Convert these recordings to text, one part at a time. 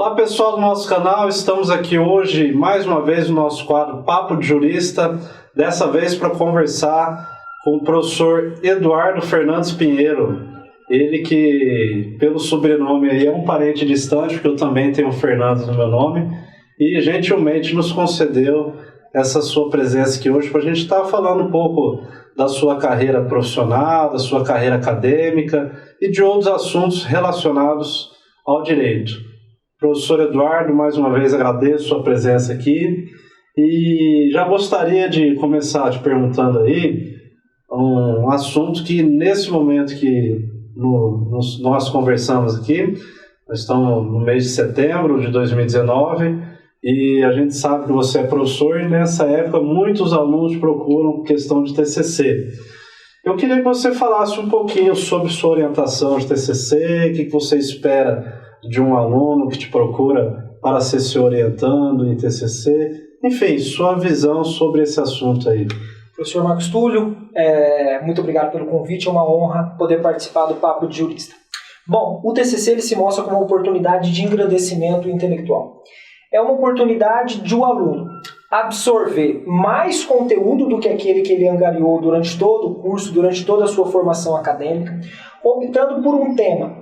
Olá pessoal do nosso canal, estamos aqui hoje mais uma vez no nosso quadro Papo de Jurista, dessa vez para conversar com o professor Eduardo Fernandes Pinheiro, ele que pelo sobrenome aí é um parente distante, porque eu também tenho Fernandes no meu nome, e gentilmente nos concedeu essa sua presença aqui hoje para a gente estar falando um pouco da sua carreira profissional, da sua carreira acadêmica e de outros assuntos relacionados ao direito. Professor Eduardo, mais uma vez agradeço a sua presença aqui e já gostaria de começar te perguntando aí um assunto que nesse momento que nós conversamos aqui, nós estamos no mês de setembro de 2019 e a gente sabe que você é professor e nessa época muitos alunos procuram questão de TCC. Eu queria que você falasse um pouquinho sobre sua orientação de TCC, o que você espera de um aluno que te procura para ser se orientando em TCC, enfim, sua visão sobre esse assunto aí. Professor Marcos Túlio, muito obrigado pelo convite, é uma honra poder participar do Papo de Jurista. Bom, o TCC ele se mostra como uma oportunidade de engrandecimento intelectual. É uma oportunidade de o aluno absorver mais conteúdo do que aquele que ele angariou durante todo o curso, durante toda a sua formação acadêmica, optando por um tema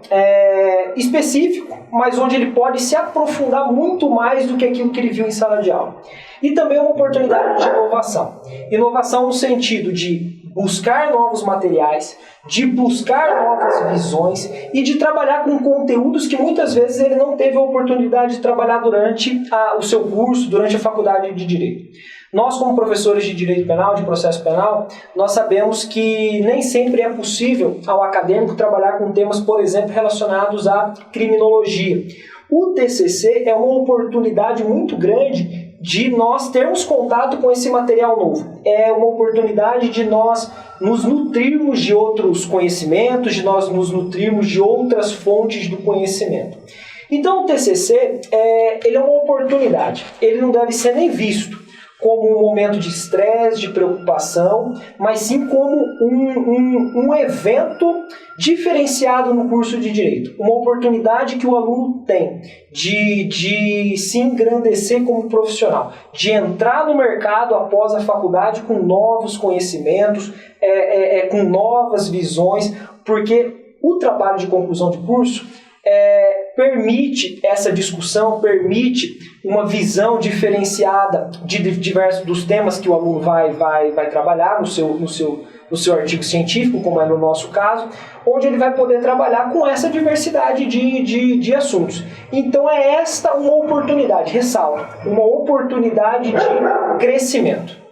específico, mas onde ele pode se aprofundar muito mais do que aquilo que ele viu em sala de aula. E também uma oportunidade de inovação. Inovação no sentido de buscar novos materiais, de buscar novas visões e de trabalhar com conteúdos que muitas vezes ele não teve a oportunidade de trabalhar durante o seu curso, durante a faculdade de Direito. Nós, como professores de Direito Penal, de Processo Penal, nós sabemos que nem sempre é possível ao acadêmico trabalhar com temas, por exemplo, relacionados à criminologia. O TCC é uma oportunidade muito grande de nós termos contato com esse material novo. É uma oportunidade de nós nos nutrirmos de outros conhecimentos, de nós nos nutrirmos de outras fontes do conhecimento. Então o TCC, ele é uma oportunidade, ele não deve ser nem visto como um momento de estresse, de preocupação, mas sim como um evento diferenciado no curso de Direito. Uma oportunidade que o aluno tem de se engrandecer como profissional, de entrar no mercado após a faculdade com novos conhecimentos, com novas visões, porque o trabalho de conclusão de curso permite essa discussão, permite uma visão diferenciada de diversos dos temas que o aluno vai trabalhar no seu artigo científico, como é no nosso caso, onde ele vai poder trabalhar com essa diversidade de assuntos. Então é esta uma oportunidade, ressalto, uma oportunidade de crescimento.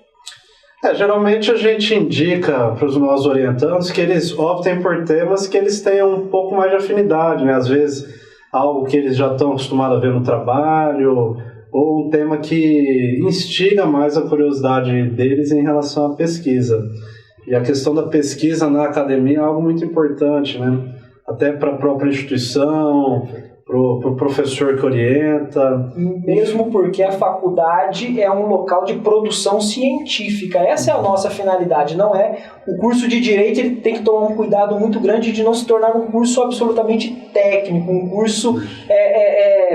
Geralmente a gente indica para os nossos orientandos que eles optem por temas que eles tenham um pouco mais de afinidade, né? Às vezes algo que eles já estão acostumados a ver no trabalho, ou um tema que instiga mais a curiosidade deles em relação à pesquisa. E a questão da pesquisa na academia é algo muito importante, né? Até para a própria instituição, para o professor que orienta. Mesmo porque a faculdade é um local de produção científica. Essa é a nossa finalidade, não é? O curso de Direito ele tem que tomar um cuidado muito grande de não se tornar um curso absolutamente técnico, um curso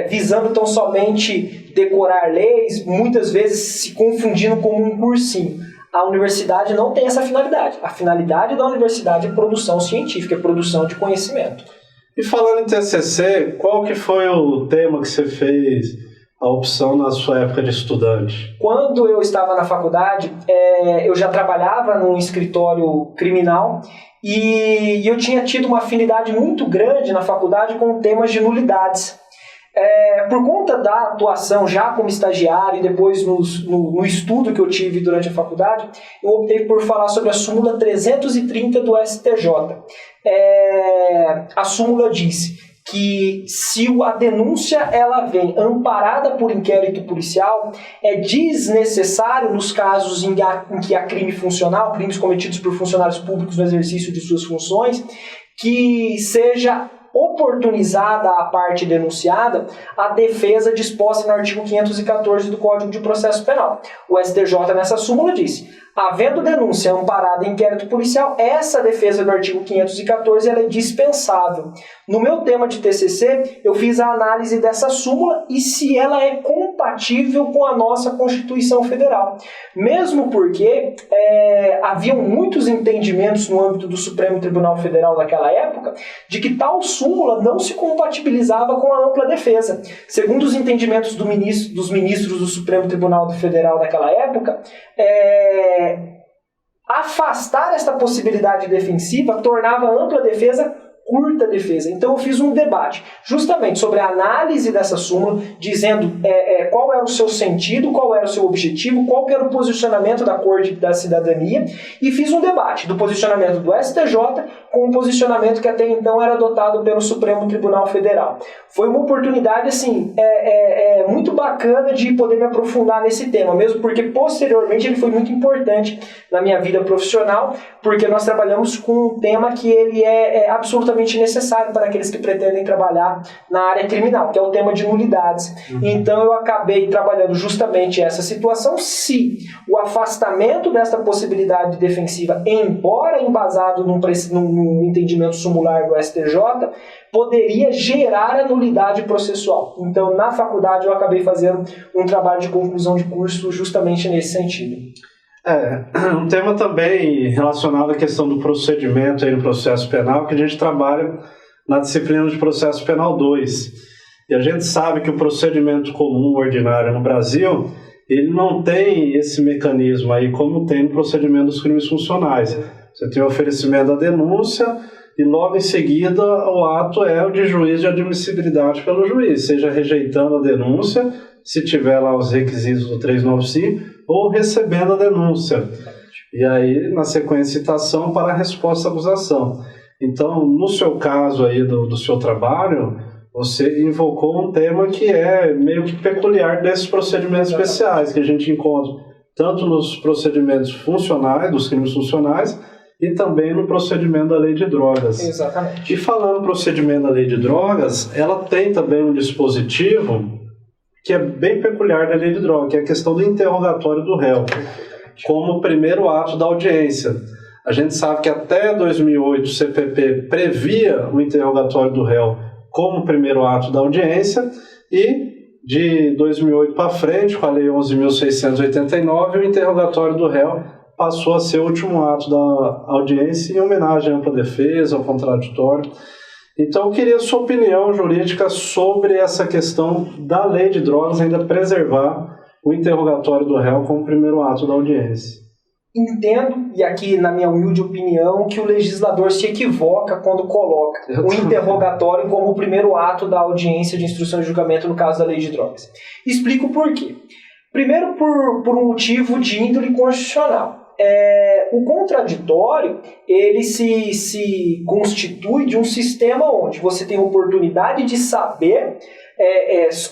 visando tão somente decorar leis, muitas vezes se confundindo como um cursinho. A universidade não tem essa finalidade. A finalidade da universidade é produção científica, é produção de conhecimento. E falando em TCC, qual que foi o tema que você fez a opção na sua época de estudante? Quando eu estava na faculdade, eu já trabalhava num escritório criminal e eu tinha tido uma afinidade muito grande na faculdade com temas de nulidades. Por conta da atuação já como estagiário e depois no estudo que eu tive durante a faculdade, eu optei por falar sobre a súmula 330 do STJ. A súmula diz que se a denúncia ela vem amparada por inquérito policial, é desnecessário nos casos em que há crime funcional, crimes cometidos por funcionários públicos no exercício de suas funções, que seja oportunizada à parte denunciada a defesa disposta no artigo 514 do Código de Processo Penal. O STJ nessa súmula disse: Havendo denúncia amparada em inquérito policial, essa defesa do artigo 514 ela é dispensável. No meu tema de TCC, eu fiz a análise dessa súmula e se ela é compatível com a nossa Constituição Federal. Mesmo porque haviam muitos entendimentos no âmbito do Supremo Tribunal Federal naquela época de que tal súmula não se compatibilizava com a ampla defesa. Segundo os entendimentos dos ministros do Supremo Tribunal Federal naquela época, afastar esta possibilidade defensiva tornava a ampla defesa curta defesa. Então eu fiz um debate justamente sobre a análise dessa súmula, dizendo qual era o seu sentido, qual era o seu objetivo, qual era o posicionamento da Corte da Cidadania, e fiz um debate do posicionamento do STJ com o posicionamento que até então era adotado pelo Supremo Tribunal Federal. Foi uma oportunidade assim, muito bacana de poder me aprofundar nesse tema, mesmo porque posteriormente ele foi muito importante na minha vida profissional, porque nós trabalhamos com um tema que ele é absolutamente necessário para aqueles que pretendem trabalhar na área criminal, que é o tema de nulidades. Então eu acabei trabalhando justamente essa situação, se o afastamento dessa possibilidade defensiva, embora embasado num entendimento sumular do STJ, poderia gerar a nulidade processual. Então na faculdade eu acabei fazendo um trabalho de conclusão de curso justamente nesse sentido. Um tema também relacionado à questão do procedimento aí no processo penal, que a gente trabalha na disciplina de processo penal 2. E a gente sabe que o procedimento comum ordinário no Brasil, ele não tem esse mecanismo aí como tem no procedimento dos crimes funcionais. Você tem o oferecimento da denúncia e logo em seguida o ato é o de juízo de admissibilidade pelo juiz, seja rejeitando a denúncia, se tiver lá os requisitos do 395, ou recebendo a denúncia. E aí, na sequência, citação para a resposta à acusação. Então, no seu caso aí do seu trabalho, você invocou um tema que é meio que peculiar desses procedimentos especiais que a gente encontra tanto nos procedimentos funcionais, dos crimes funcionais, e também no procedimento da lei de drogas. Exatamente. E falando no procedimento da lei de drogas, ela tem também um dispositivo que é bem peculiar da lei de drogas, que é a questão do interrogatório do réu, como primeiro ato da audiência. A gente sabe que até 2008 o CPP previa o interrogatório do réu como primeiro ato da audiência, e de 2008 para frente, com a lei 11.689, o interrogatório do réu passou a ser o último ato da audiência em homenagem à ampla defesa, ao contraditório. Então eu queria a sua opinião jurídica sobre essa questão da lei de drogas ainda preservar o interrogatório do réu como primeiro ato da audiência. Entendo, e aqui na minha humilde opinião, que o legislador se equivoca quando coloca o interrogatório como o primeiro ato da audiência de instrução e julgamento no caso da lei de drogas. Explico por quê. Primeiro por um motivo de índole constitucional. O contraditório, ele se constitui de um sistema onde você tem a oportunidade de saber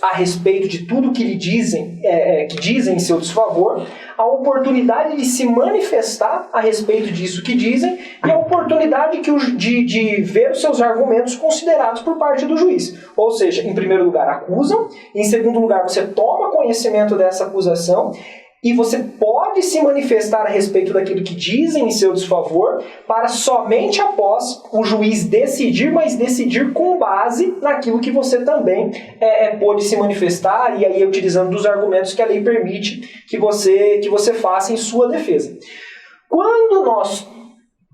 a respeito de tudo que lhe dizem, que dizem em seu desfavor, a oportunidade de se manifestar a respeito disso que dizem e a oportunidade de ver os seus argumentos considerados por parte do juiz. Ou seja, em primeiro lugar acusam, em segundo lugar você toma conhecimento dessa acusação e você pode se manifestar a respeito daquilo que dizem em seu desfavor para somente após o juiz decidir, mas decidir com base naquilo que você também pode se manifestar, e aí utilizando dos argumentos que a lei permite que você faça em sua defesa. Quando nós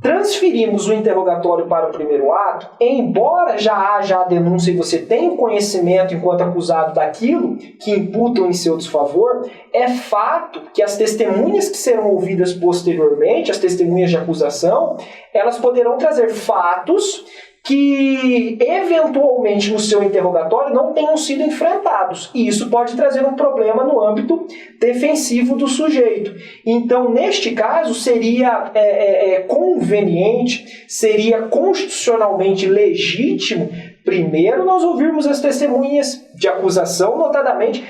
transferimos o interrogatório para o primeiro ato, embora já haja a denúncia e você tenha o conhecimento enquanto acusado daquilo que imputam em seu desfavor, é fato que as testemunhas que serão ouvidas posteriormente, as testemunhas de acusação, elas poderão trazer fatos que eventualmente no seu interrogatório não tenham sido enfrentados. E isso pode trazer um problema no âmbito defensivo do sujeito. Então, neste caso, seria conveniente, seria constitucionalmente legítimo, primeiro nós ouvirmos as testemunhas de acusação, notadamente,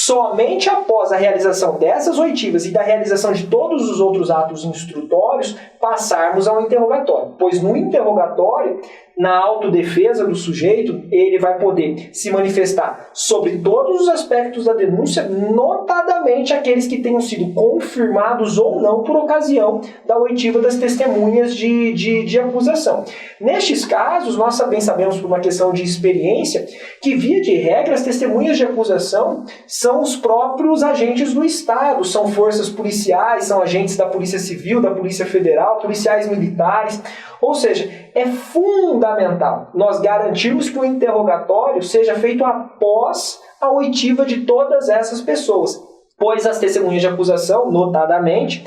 somente após a realização dessas oitivas e da realização de todos os outros atos instrutórios, passarmos ao interrogatório. Pois no interrogatório, na autodefesa do sujeito, ele vai poder se manifestar sobre todos os aspectos da denúncia, notadamente aqueles que tenham sido confirmados ou não por ocasião da oitiva das testemunhas de acusação. Nestes casos, nós bem sabemos por uma questão de experiência que, via de regra, as testemunhas de acusação são os próprios agentes do Estado, são forças policiais, são agentes da Polícia Civil, da Polícia Federal, policiais militares. Ou seja, é fundamental nós garantirmos que o interrogatório seja feito após a oitiva de todas essas pessoas, pois as testemunhas de acusação, notadamente,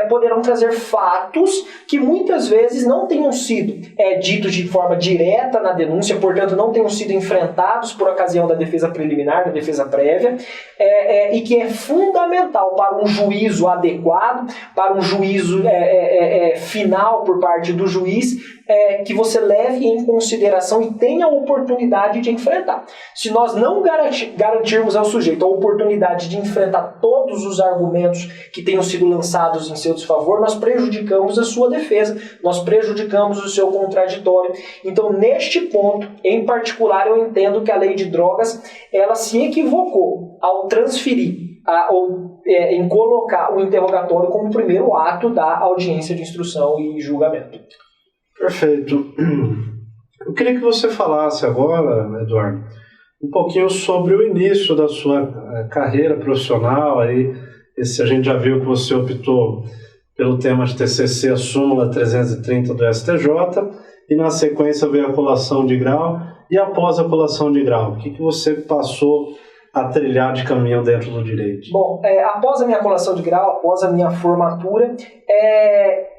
poderão trazer fatos que muitas vezes não tenham sido ditos de forma direta na denúncia, portanto não tenham sido enfrentados por ocasião da defesa preliminar, da defesa prévia, e que é fundamental para um juízo adequado, para um juízo final por parte do juiz, que você leve em consideração e tenha a oportunidade de enfrentar. Se nós não garantirmos ao sujeito a oportunidade de enfrentar todos os argumentos que tenham sido lançados em seu desfavor, nós prejudicamos a sua defesa, nós prejudicamos o seu contraditório. Então, neste ponto, em particular, eu entendo que a lei de drogas ela se equivocou ao transferir em colocar o interrogatório como primeiro ato da audiência de instrução e julgamento. Perfeito. Eu queria que você falasse agora, Eduardo, um pouquinho sobre o início da sua carreira profissional. Aí, a gente já viu que você optou pelo tema de TCC, a súmula 330 do STJ, e na sequência veio a colação de grau, e após a colação de grau, o que você passou a trilhar de caminho dentro do direito? Bom, após a minha colação de grau, após a minha formatura,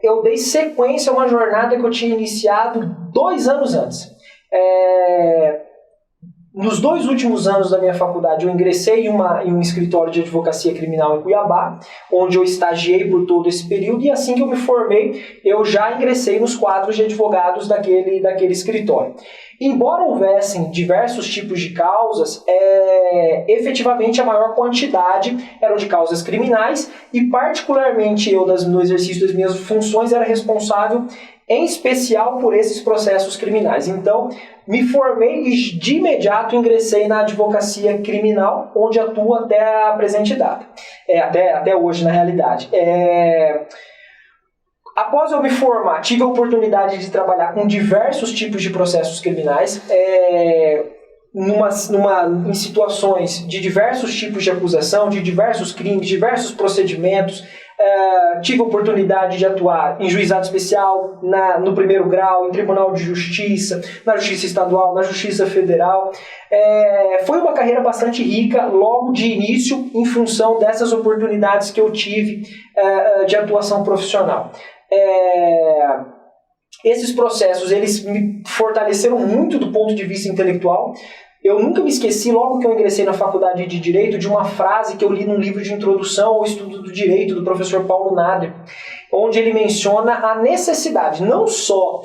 eu dei sequência a uma jornada que eu tinha iniciado 2 anos antes. Nos 2 últimos anos da minha faculdade, eu ingressei em um escritório de advocacia criminal em Cuiabá, onde eu estagiei por todo esse período, e assim que eu me formei, eu já ingressei nos quadros de advogados daquele escritório. Embora houvessem diversos tipos de causas, efetivamente a maior quantidade eram de causas criminais, e particularmente eu, no exercício das minhas funções, era responsável em especial por esses processos criminais. Então, me formei e de imediato ingressei na advocacia criminal, onde atuo até a presente data. Até hoje, na realidade. Após eu me formar, tive a oportunidade de trabalhar com diversos tipos de processos criminais, em situações de diversos tipos de acusação, de diversos crimes, diversos procedimentos. Tive a oportunidade de atuar em juizado especial, no primeiro grau, em tribunal de justiça, na justiça estadual, na justiça federal. Foi uma carreira bastante rica, logo de início, em função dessas oportunidades que eu tive de atuação profissional. Esses processos, eles me fortaleceram muito do ponto de vista intelectual. Eu nunca me esqueci, logo que eu ingressei na faculdade de Direito, de uma frase que eu li num livro de introdução ao estudo do direito, do professor Paulo Nader, onde ele menciona a necessidade não só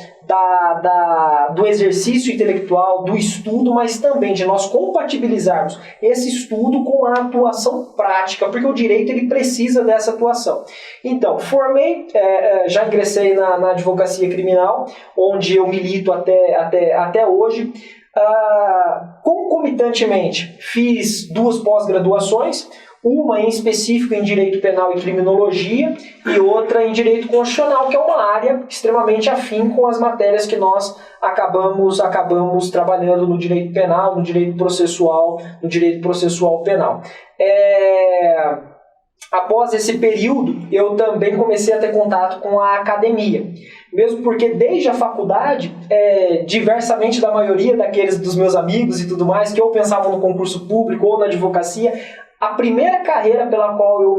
do exercício intelectual, do estudo, mas também de nós compatibilizarmos esse estudo com a atuação prática, porque o direito ele precisa dessa atuação. Então, formei, já ingressei na advocacia criminal, onde eu milito até hoje. Concomitantemente, fiz 2 pós-graduações, uma em específico em Direito Penal e Criminologia e outra em Direito Constitucional, que é uma área extremamente afim com as matérias que nós acabamos trabalhando no Direito Penal, no Direito Processual Penal. Após esse período, eu também comecei a ter contato com a academia. Mesmo porque desde a faculdade, diversamente da maioria dos meus amigos e tudo mais, que ou pensavam no concurso público ou na advocacia, a primeira carreira pela qual eu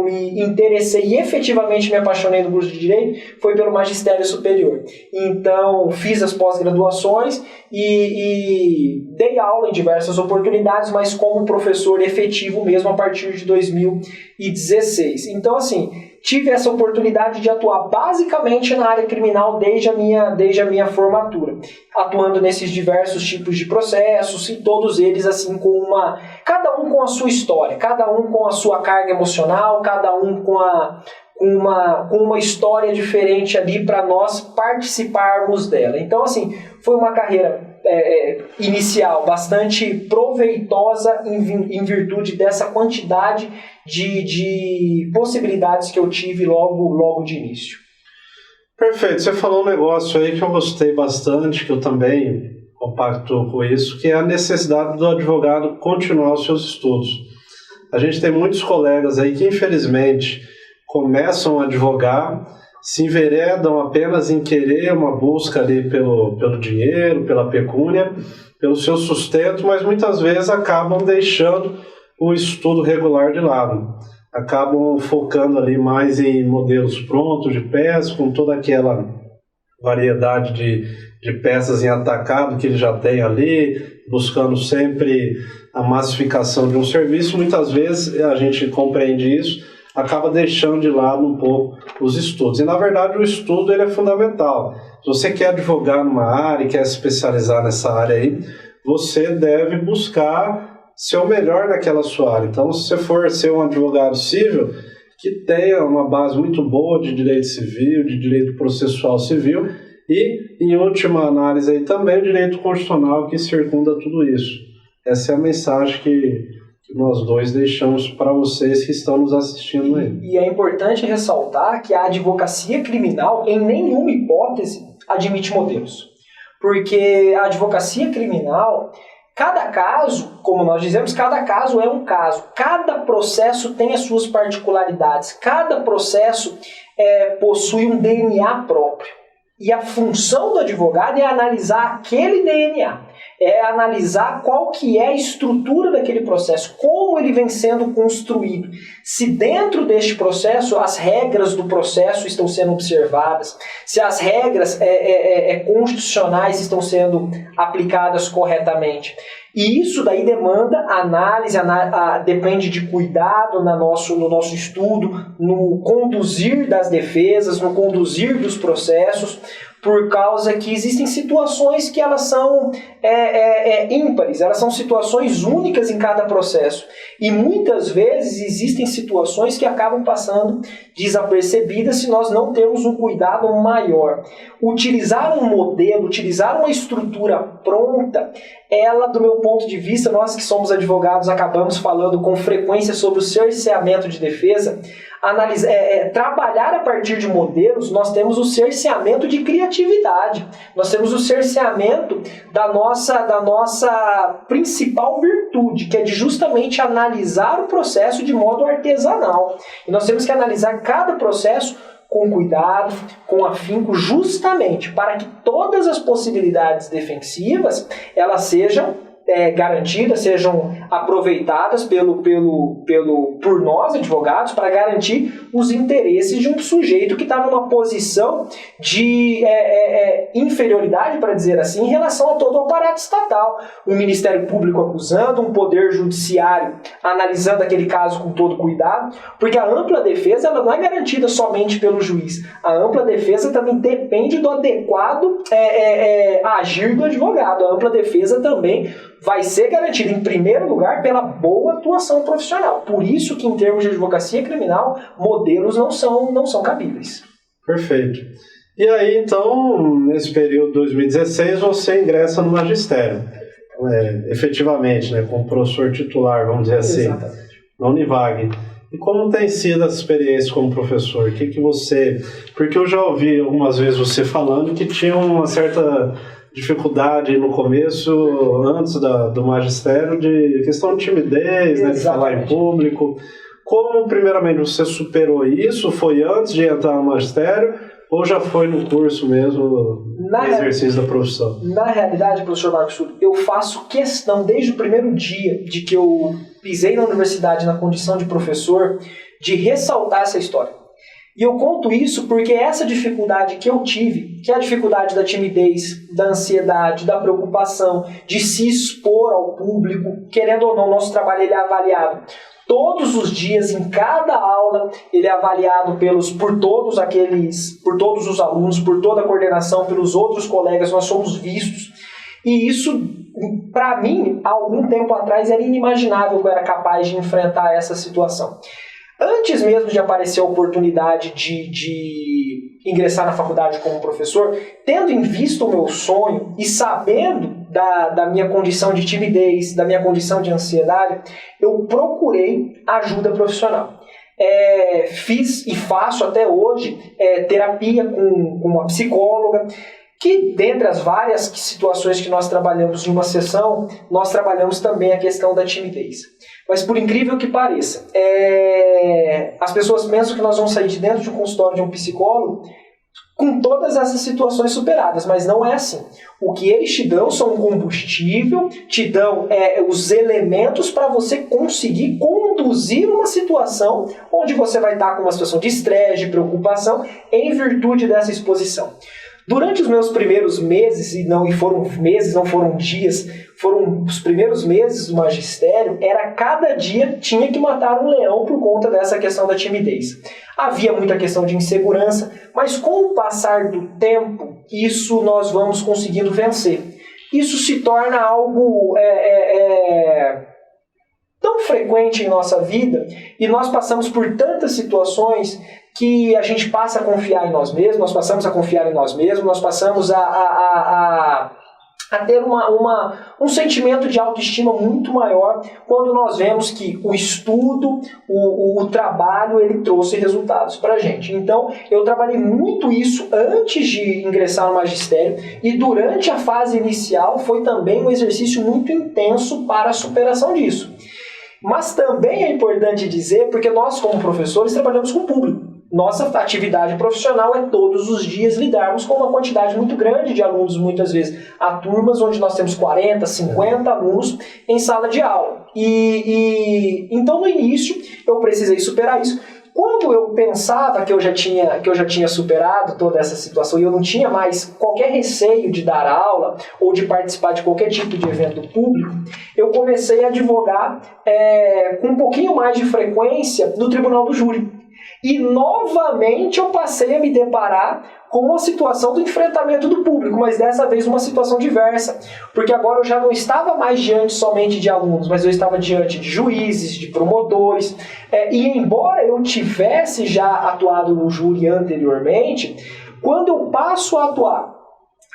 me interessei e efetivamente me apaixonei no curso de Direito foi pelo magistério superior. Então, fiz as pós-graduações e dei aula em diversas oportunidades, mas como professor efetivo mesmo a partir de 2016. Então, assim, tive essa oportunidade de atuar basicamente na área criminal desde a minha formatura, atuando nesses diversos tipos de processos, e todos eles assim cada um com com a sua história, cada um com a sua carga emocional, cada um com uma história diferente ali para nós participarmos dela. Então, assim, foi uma carreira inicial bastante proveitosa em virtude dessa quantidade de possibilidades que eu tive logo de início. Perfeito, você falou um negócio aí que eu gostei bastante, que eu também compacto com isso, que é a necessidade do advogado continuar os seus estudos. A gente tem muitos colegas aí que, infelizmente, começam a advogar, se enveredam apenas em querer uma busca ali pelo dinheiro, pela pecúnia, pelo seu sustento, mas muitas vezes acabam deixando o estudo regular de lado. Acabam focando ali mais em modelos prontos de peças, com toda aquela variedade de peças em atacado que ele já tem ali, buscando sempre a massificação de um serviço. Muitas vezes a gente compreende isso, acaba deixando de lado um pouco os estudos. E, na verdade, o estudo ele é fundamental. Se você quer advogar numa área e quer se especializar nessa área aí, você deve buscar ser o melhor naquela sua área. Então, se você for ser um advogado civil, que tenha uma base muito boa de direito civil, de direito processual civil e, em última análise, aí, também o direito constitucional que circunda tudo isso. Essa é a mensagem que nós dois deixamos para vocês que estão nos assistindo aí. E é importante ressaltar que a advocacia criminal, em nenhuma hipótese, admite modelos. Porque a advocacia criminal, cada caso, como nós dizemos, cada caso é um caso. Cada processo tem as suas particularidades. Cada processo possui um DNA próprio. E a função do advogado é analisar aquele DNA. É analisar qual que é a estrutura daquele processo, como ele vem sendo construído. Se dentro deste processo as regras do processo estão sendo observadas, se as regras constitucionais estão sendo aplicadas corretamente. E isso daí demanda análise, depende de cuidado no nosso estudo, no conduzir das defesas, no conduzir dos processos, por causa que existem situações que elas são ímpares, elas são situações únicas em cada processo. E muitas vezes existem situações que acabam passando desapercebidas se nós não temos um cuidado maior. Utilizar um modelo, utilizar uma estrutura pronta, ela, do meu ponto de vista, nós que somos advogados acabamos falando com frequência sobre o cerceamento de defesa. Trabalhar a partir de modelos, nós temos o cerceamento de criatividade, nós temos o cerceamento da nossa principal virtude, que é de justamente analisar o processo de modo artesanal. E nós temos que analisar cada processo com cuidado, com afinco, justamente para que todas as possibilidades defensivas elas sejam garantidas, sejam aproveitadas por nós, advogados, para garantir os interesses de um sujeito que está numa posição de inferioridade, para dizer assim, em relação a todo o aparato estatal. Um Ministério Público acusando, um Poder Judiciário analisando aquele caso com todo cuidado, porque a ampla defesa ela não é garantida somente pelo juiz. A ampla defesa também depende do adequado agir do advogado. A ampla defesa também vai ser garantida, em primeiro lugar, pela boa atuação profissional. Por isso que, em termos de advocacia criminal, modelos não são cabíveis. Perfeito. E aí, então, nesse período de 2016, você ingressa no magistério, efetivamente, como professor titular, vamos dizer assim, exatamente, na Univag. E como tem sido essa experiência como professor? O que você... Porque eu já ouvi algumas vezes você falando que tinha uma certa dificuldade no começo, antes do magistério, de questão de timidez, de falar em público. Como, primeiramente, você superou isso? Foi antes de entrar no magistério ou já foi no curso mesmo, no exercício da profissão? Na realidade, professor Marcos Túlio, eu faço questão, desde o primeiro dia de que eu pisei na universidade na condição de professor, de ressaltar essa história. E eu conto isso porque essa dificuldade que eu tive, que é a dificuldade da timidez, da ansiedade, da preocupação, de se expor ao público, querendo ou não, o nosso trabalho ele é avaliado todos os dias, em cada aula, ele é avaliado por todos os alunos, por toda a coordenação, pelos outros colegas, nós somos vistos. E isso, para mim, há algum tempo atrás, era inimaginável que eu era capaz de enfrentar essa situação. Antes mesmo de aparecer a oportunidade de ingressar na faculdade como professor, tendo em vista o meu sonho e sabendo da minha condição de timidez, da minha condição de ansiedade, eu procurei ajuda profissional. Fiz e faço até hoje terapia com uma psicóloga, que dentre as várias situações que nós trabalhamos em uma sessão, nós trabalhamos também a questão da timidez. Mas por incrível que pareça, as pessoas pensam que nós vamos sair de dentro de um consultório de um psicólogo com todas essas situações superadas, mas não é assim. O que eles te dão são um combustível, te dão os elementos para você conseguir conduzir uma situação onde você vai estar com uma situação de estresse, de preocupação, em virtude dessa exposição. Durante os meus primeiros meses, e foram meses, não foram dias, foram os primeiros meses do magistério, cada dia tinha que matar um leão por conta dessa questão da timidez. Havia muita questão de insegurança, mas com o passar do tempo, isso nós vamos conseguindo vencer. Isso se torna algo tão frequente em nossa vida, e nós passamos por tantas situações que a gente passa a confiar em nós mesmos, nós passamos a confiar em nós mesmos, nós passamos a ter um sentimento de autoestima muito maior quando nós vemos que o estudo, o trabalho, ele trouxe resultados para a gente. Então, eu trabalhei muito isso antes de ingressar no magistério, e durante a fase inicial foi também um exercício muito intenso para a superação disso. Mas também é importante dizer, porque nós como professores trabalhamos com o público. Nossa atividade profissional é todos os dias lidarmos com uma quantidade muito grande de alunos, muitas vezes. Há turmas onde nós temos 40, 50 alunos em sala de aula. Então, no início, eu precisei superar isso. Quando eu pensava que eu já tinha superado toda essa situação e eu não tinha mais qualquer receio de dar aula ou de participar de qualquer tipo de evento público, eu comecei a advogar com um pouquinho mais de frequência no Tribunal do Júri. E novamente eu passei a me deparar com a situação do enfrentamento do público, mas dessa vez uma situação diversa, porque agora eu já não estava mais diante somente de alunos, mas eu estava diante de juízes, de promotores, e embora eu tivesse já atuado no júri anteriormente, quando eu passo a atuar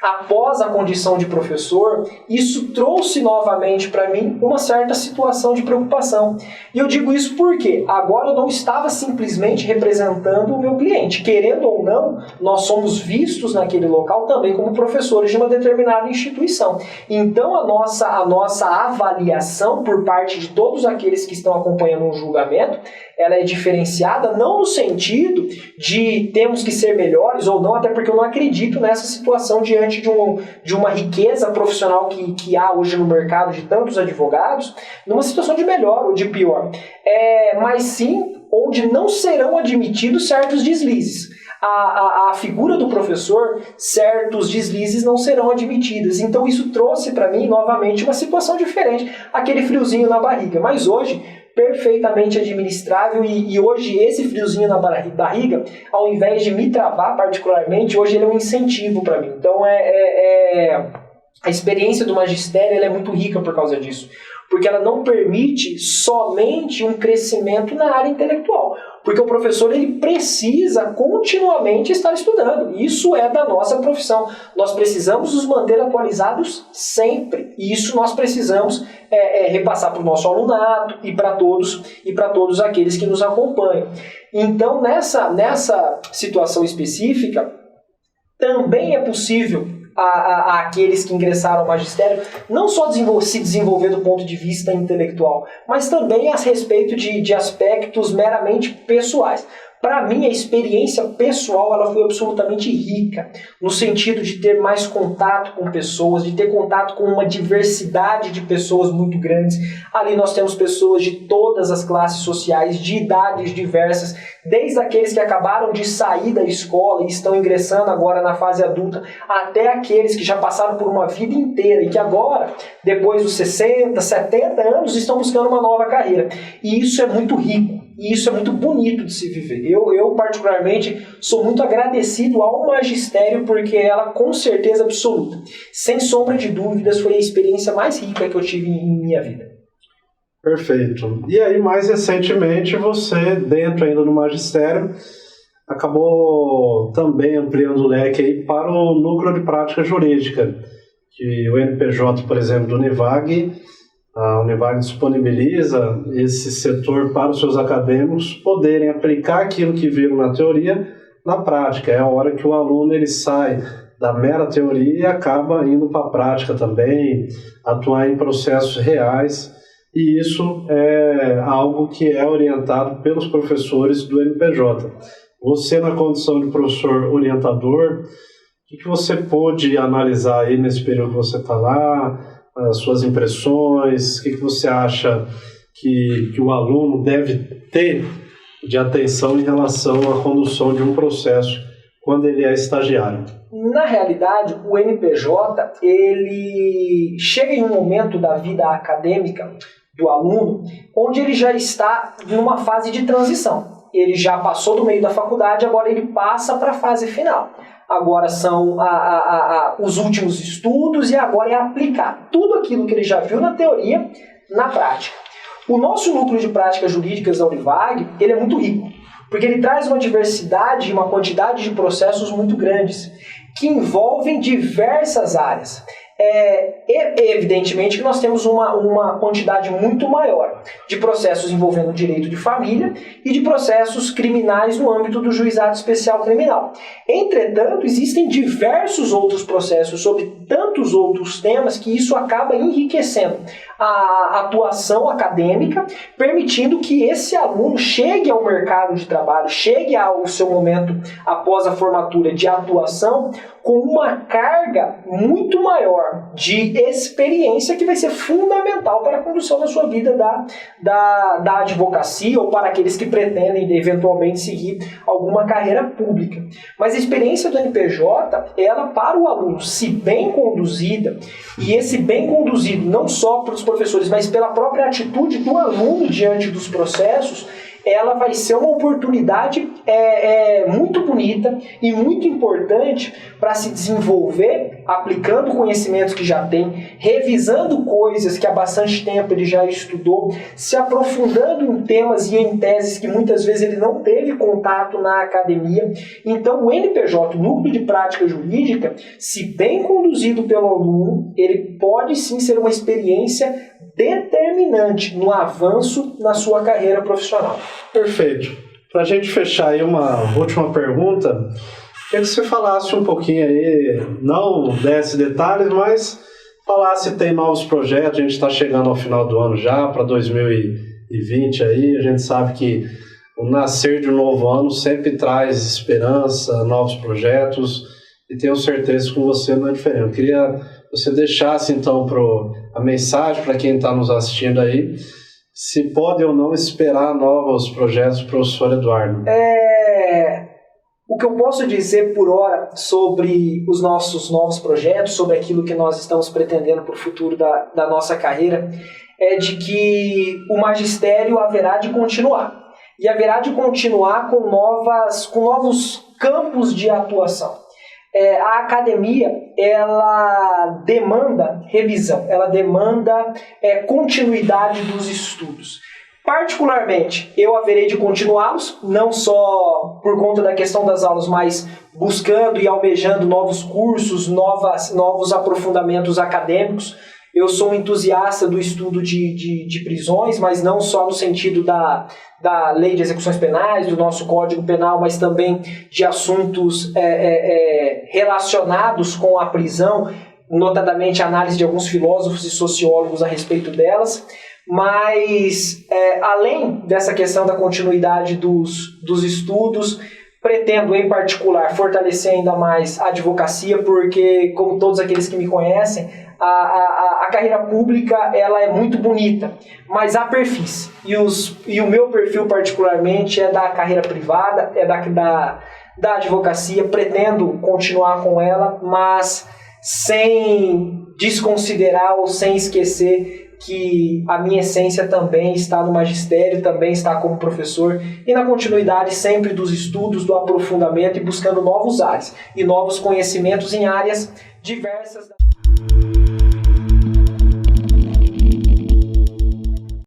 após a condição de professor, isso trouxe novamente para mim uma certa situação de preocupação. E eu digo isso porque agora eu não estava simplesmente representando o meu cliente. Querendo ou não, nós somos vistos naquele local também como professores de uma determinada instituição. Então a nossa avaliação por parte de todos aqueles que estão acompanhando um julgamento, ela é diferenciada não no sentido de temos que ser melhores ou não, até porque eu não acredito nessa situação diante de uma riqueza profissional que há hoje no mercado de tantos advogados, numa situação de melhor ou de pior. Mas sim, onde não serão admitidos certos deslizes. A figura do professor, certos deslizes não serão admitidos. Então isso trouxe para mim novamente uma situação diferente, aquele friozinho na barriga. Mas hoje, perfeitamente administrável, e hoje esse friozinho na barriga, ao invés de me travar particularmente, hoje ele é um incentivo para mim. Então a experiência do magistério ela é muito rica por causa disso, porque ela não permite somente um crescimento na área intelectual, porque o professor ele precisa continuamente estar estudando. Isso é da nossa profissão. Nós precisamos nos manter atualizados sempre. E isso nós precisamos repassar para o nosso alunado e para todos aqueles que nos acompanham. Então, nessa situação específica, também é possível aqueles que ingressaram ao magistério não só se desenvolver do ponto de vista intelectual, mas também a respeito de aspectos meramente pessoais. Para mim, a experiência pessoal ela foi absolutamente rica, no sentido de ter mais contato com pessoas, de ter contato com uma diversidade de pessoas muito grandes. Ali nós temos pessoas de todas as classes sociais, de idades diversas, desde aqueles que acabaram de sair da escola e estão ingressando agora na fase adulta, até aqueles que já passaram por uma vida inteira e que agora, depois dos 60, 70 anos, estão buscando uma nova carreira. E isso é muito rico. e isso é muito bonito de se viver. Eu particularmente, sou muito agradecido ao magistério, porque ela, com certeza absoluta, sem sombra de dúvidas, foi a experiência mais rica que eu tive em minha vida. Perfeito. E aí, mais recentemente, você, dentro ainda do magistério, acabou também ampliando o leque aí para o núcleo de prática jurídica, que o NPJ, por exemplo, do Univag, a Univag disponibiliza esse setor para os seus acadêmicos poderem aplicar aquilo que viram na teoria na prática. É a hora que o aluno ele sai da mera teoria e acaba indo para a prática também, atuar em processos reais, e isso é algo que é orientado pelos professores do NPJ. Você, na condição de professor orientador, o que você pôde analisar aí nesse período que você está lá, as suas impressões, o que você acha que o aluno deve ter de atenção em relação à condução de um processo quando ele é estagiário? Na realidade, o NPJ, ele chega em um momento da vida acadêmica do aluno onde ele já está numa fase de transição. Ele já passou do meio da faculdade, agora ele passa para a fase final. Agora são os últimos estudos e agora é aplicar tudo aquilo que ele já viu na teoria na prática. O nosso núcleo de práticas jurídicas da Univag, ele é muito rico, porque ele traz uma diversidade e uma quantidade de processos muito grandes, que envolvem diversas áreas. Evidentemente que nós temos uma quantidade muito maior de processos envolvendo o direito de família e de processos criminais no âmbito do juizado especial criminal. Entretanto, existem diversos outros processos sobre tantos outros temas que isso acaba enriquecendo a atuação acadêmica, permitindo que esse aluno chegue ao mercado de trabalho, chegue ao seu momento após a formatura de atuação com uma carga muito maior de experiência que vai ser fundamental para a condução da sua vida da advocacia ou para aqueles que pretendem eventualmente seguir alguma carreira pública. Mas a experiência do NPJ, ela para o aluno, se bem conduzida, e esse bem conduzido não só pelos professores, mas pela própria atitude do aluno diante dos processos, ela vai ser uma oportunidade muito bonita e muito importante para se desenvolver, aplicando conhecimentos que já tem, revisando coisas que há bastante tempo ele já estudou, se aprofundando em temas e em teses que muitas vezes ele não teve contato na academia. Então o NPJ, o Núcleo de Prática Jurídica, se bem conduzido pelo aluno, ele pode sim ser uma experiência determinante no avanço na sua carreira profissional. Perfeito. Para a gente fechar aí uma última pergunta, queria que você falasse um pouquinho aí, não desse detalhes, mas falasse se tem novos projetos. A gente está chegando ao final do ano já, para 2020 aí, a gente sabe que o nascer de um novo ano sempre traz esperança, novos projetos, e tenho certeza que com você não é diferente. Eu queria que você deixasse então a mensagem para quem está nos assistindo aí, se pode ou não esperar novos projetos do professor Eduardo. O que eu posso dizer por hora sobre os nossos novos projetos, sobre aquilo que nós estamos pretendendo para o futuro da nossa carreira, é de que o magistério haverá de continuar. E haverá de continuar com novos campos de atuação. A academia, ela demanda revisão, ela demanda continuidade dos estudos. Particularmente, eu haverei de continuá-los, não só por conta da questão das aulas, mas buscando e almejando novos cursos, novos aprofundamentos acadêmicos. Eu sou um entusiasta do estudo de prisões, mas não só no sentido da lei de execuções penais, do nosso Código Penal, mas também de assuntos relacionados com a prisão, notadamente a análise de alguns filósofos e sociólogos a respeito delas. Mas, além dessa questão da continuidade dos estudos, pretendo, em particular, fortalecer ainda mais a advocacia, porque, como todos aqueles que me conhecem, a carreira pública ela é muito bonita, mas há perfis. E o meu perfil, particularmente, é da carreira privada, é da advocacia. Pretendo continuar com ela, mas sem desconsiderar ou sem esquecer que a minha essência também está no magistério, também está como professor e na continuidade sempre dos estudos, do aprofundamento e buscando novos ares e novos conhecimentos em áreas diversas.